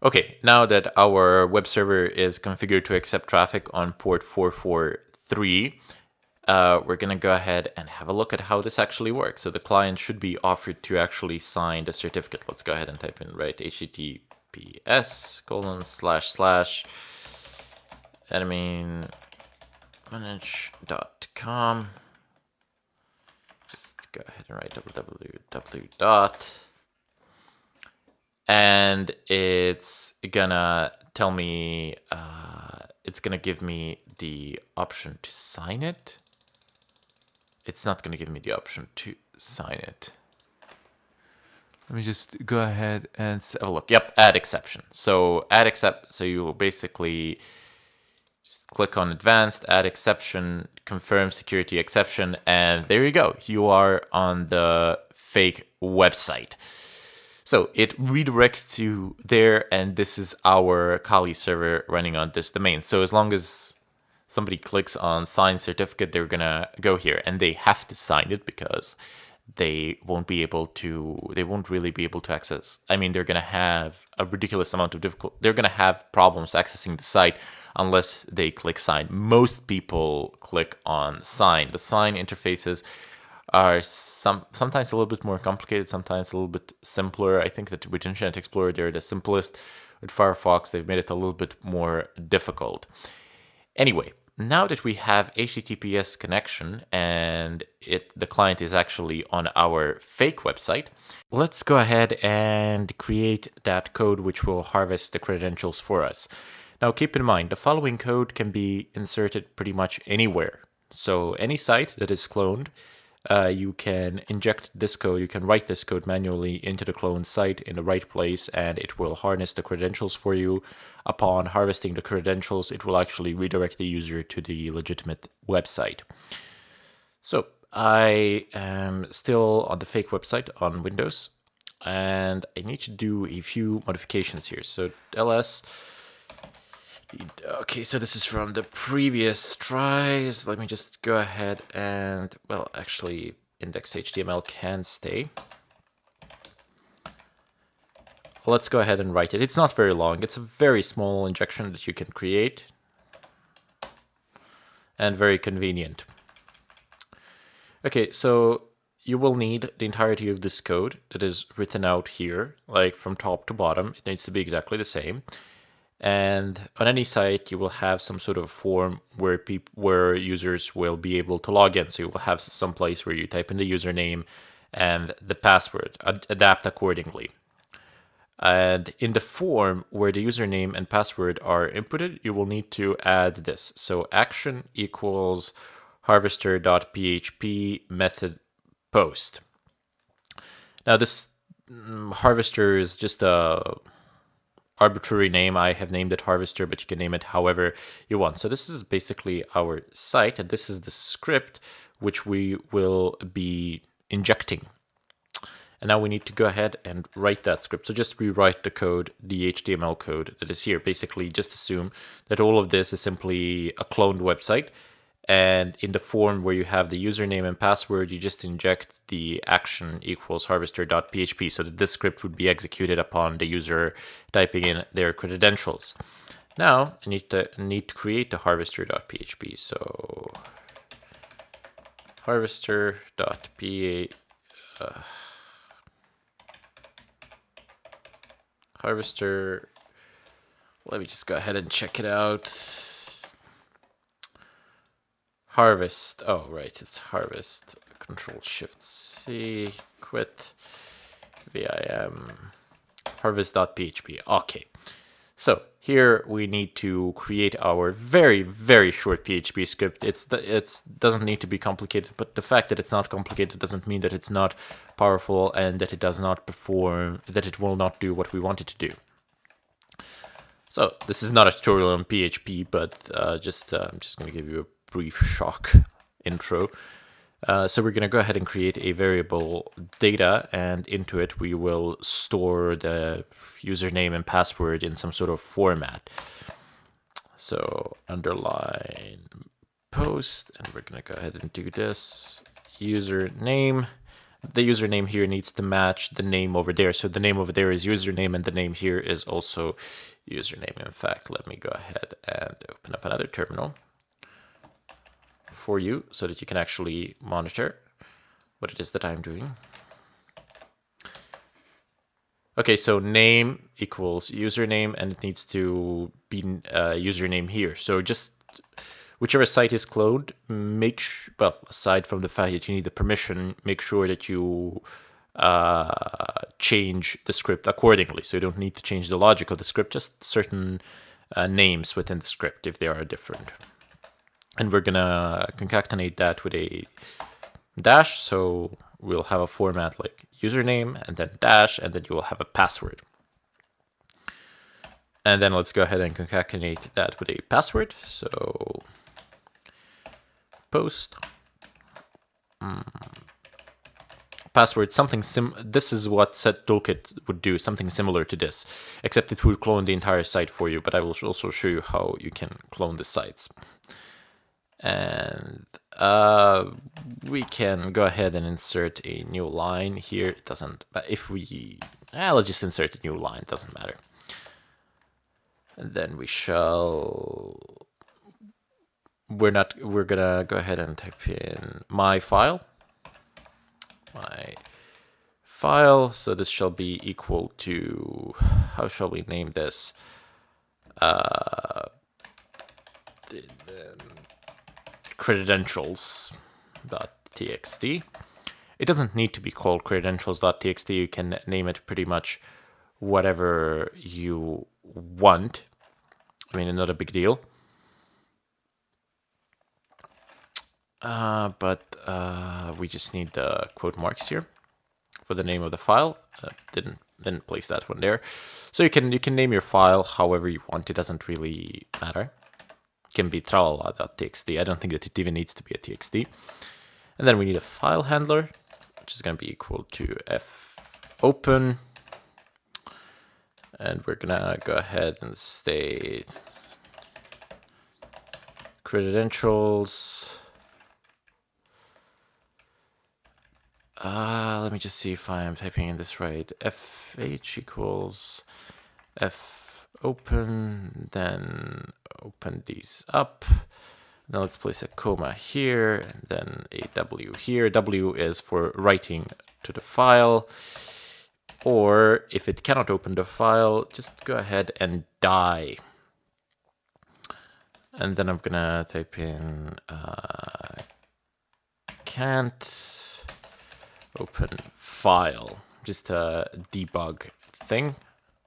Okay, now that our web server is configured to accept traffic on port 443, we're going to go ahead and have a look at how this actually works. So the client should be offered to actually sign the certificate. Let's go ahead and type in https://adminmanage.com. Just go ahead and write www. And it's gonna tell me, it's gonna give me the option to sign it. It's not gonna give me the option to sign it. Let me just go ahead and have a look. Yep, add exception. So add except. So you will basically just click on advanced, add exception, confirm security exception, and there you go. You are on the fake website. So it redirects you there, and this is our Kali server running on this domain. So as long as somebody clicks on sign certificate, they're gonna go here, and they have to sign it because they won't really be able to access. I mean, they're gonna have a ridiculous amount of difficulty. They're gonna have problems accessing the site unless they click sign. Most people click on sign. The sign interfaces are sometimes a little bit more complicated, sometimes a little bit simpler. I think that with Internet Explorer, they're the simplest. With Firefox, they've made it a little bit more difficult. Anyway, now that we have HTTPS connection and the client is actually on our fake website, let's go ahead and create that code which will harvest the credentials for us. Now keep in mind, the following code can be inserted pretty much anywhere. So any site that is cloned, you can inject this code, you can write this code manually into the clone site in the right place, and it will harness the credentials for you. Upon harvesting the credentials, it will actually redirect the user to the legitimate website. So I am still on the fake website on Windows, and I need to do a few modifications here. So ls. Okay, so this is from the previous tries. Let me just go ahead and, well, actually, index.html can stay. Let's go ahead and write it. It's not very long. It's a very small injection that you can create and very convenient. Okay, so you will need the entirety of this code that is written out here, like from top to bottom. It needs to be exactly the same. And on any site, you will have some sort of form where users will be able to log in. So you will have some place where you type in the username and the password, adapt accordingly. And in the form where the username and password are inputted, you will need to add this. So action equals harvester.php method post. Now this harvester is just a arbitrary name. I have named it harvester, but you can name it however you want. So this is basically our site, and this is the script which we will be injecting. And now we need to go ahead and write that script. So just rewrite the code, the HTML code that is here. Basically, just assume that all of this is simply a cloned website. And in the form where you have the username and password, you just inject the action equals harvester.php so that this script would be executed upon the user typing in their credentials. Now I need to create the harvester.php. So harvester.php harvester. Let me just go ahead and check it out. Harvest. Oh, right. It's harvest. Control-Shift-C. Quit. VIM. Harvest.php. Okay. So here we need to create our very, very short PHP script. It doesn't need to be complicated, but the fact that it's not complicated doesn't mean that it's not powerful and that it does not perform, that it will not do what we want it to do. So this is not a tutorial on PHP, but I'm just going to give you a brief shock intro. So we're going to go ahead and create a variable data, and into it we will store the username and password in some sort of format. So underline post, and we're going to go ahead and do this username. the username here needs to match the name over there. So the name over there is username, and the name here is also username. In fact, let me go ahead and open up another terminal for you so that you can actually monitor what it is that I'm doing. Okay, so name equals username, and it needs to be username here. So just whichever site is cloned, well, aside from the fact that you need the permission, make sure that you change the script accordingly. So you don't need to change the logic of the script, just certain names within the script if they are different. And we're gonna concatenate that with a dash, so we'll have a format like username and then dash, and then you will have a password. And then let's go ahead and concatenate that with a password. So post password, something this is what set toolkit would do, something similar to this, except it will clone the entire site for you, but I will also show you how you can clone the sites. And we can go ahead and insert a new line here. It doesn't, but if we, let's just insert a new line, it doesn't matter. And then we shall, we're gonna go ahead and type in my file. So this shall be equal to, how shall we name this? Credentials.txt. It doesn't need to be called credentials.txt. You can name it pretty much whatever you want. I mean, not a big deal. But we just need the quote marks here for the name of the file. Didn't place that one there. So you can name your file however you want. It doesn't really matter. It can be tralala.txt. I don't think that it even needs to be a txt. And then we need a file handler, which is going to be equal to fopen. And we're going to go ahead and state credentials. Let me just see if I'm typing in this right. fh equals fopen, then open these up. Now let's place a comma here, and then a W here. W is for writing to the file. Or if it cannot open the file, just go ahead and die. And then I'm gonna type in can't open file, just a debug thing.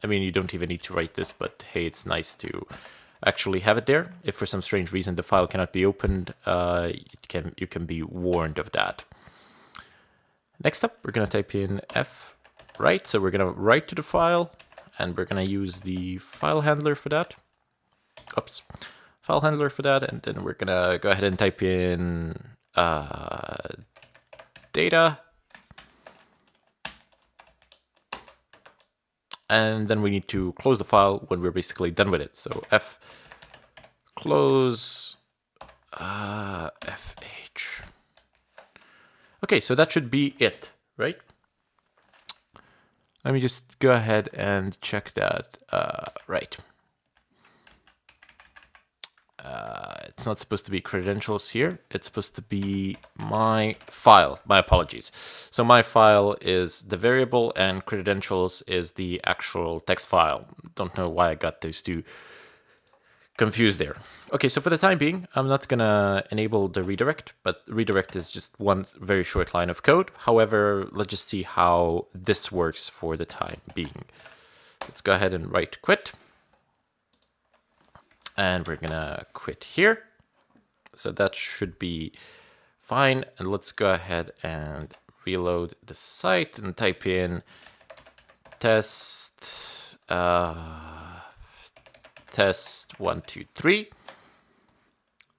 I mean, you don't even need to write this, but hey, it's nice to actually have it there. If for some strange reason the file cannot be opened, you can be warned of that. Next up, we're gonna type in write. So we're gonna write to the file, and we're gonna use the file handler for that. Oops, file handler for that, and then we're gonna go ahead and type in data. And then we need to close the file when we're basically done with it. So close fh. Okay, so that should be it, right? Let me just go ahead and check that. Right. It's not supposed to be credentials here. It's supposed to be my file. My apologies. So my file is the variable and credentials is the actual text file. Don't know why I got those two confused there. Okay, so for the time being, I'm not gonna enable the redirect, but redirect is just one very short line of code. However, let's just see how this works for the time being. Let's go ahead and write quit. And we're gonna quit here. So that should be fine. And let's go ahead and reload the site and type in test 1, 2, 3.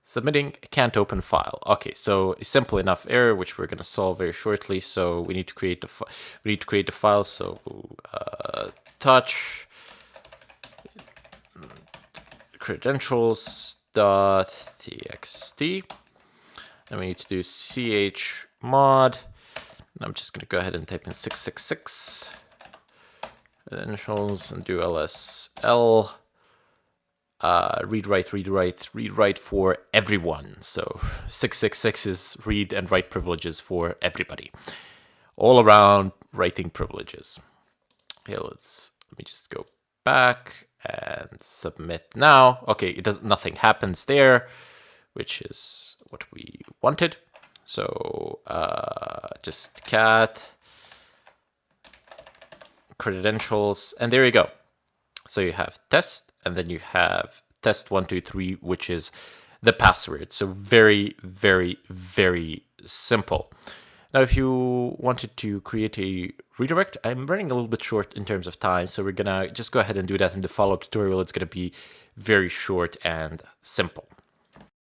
Submitting can't open file. Okay, so a simple enough error which we're gonna solve very shortly. So we need to create the file. So touch credentials.txt, and we need to do chmod I'm just going to go ahead and type in 666 initials and do LSL. Read write for everyone. So 666 is read and write privileges for everybody. All around writing privileges. Okay, let me just go back and submit now. Okay, it does nothing happens there, which is what we wanted. So just cat credentials, and there you go. So you have test, and then you have test123, which is the password. So very, very, very simple. Now, if you wanted to create a redirect, I'm running a little bit short in terms of time, so we're gonna just go ahead and do that in the follow-up tutorial. It's gonna be very short and simple.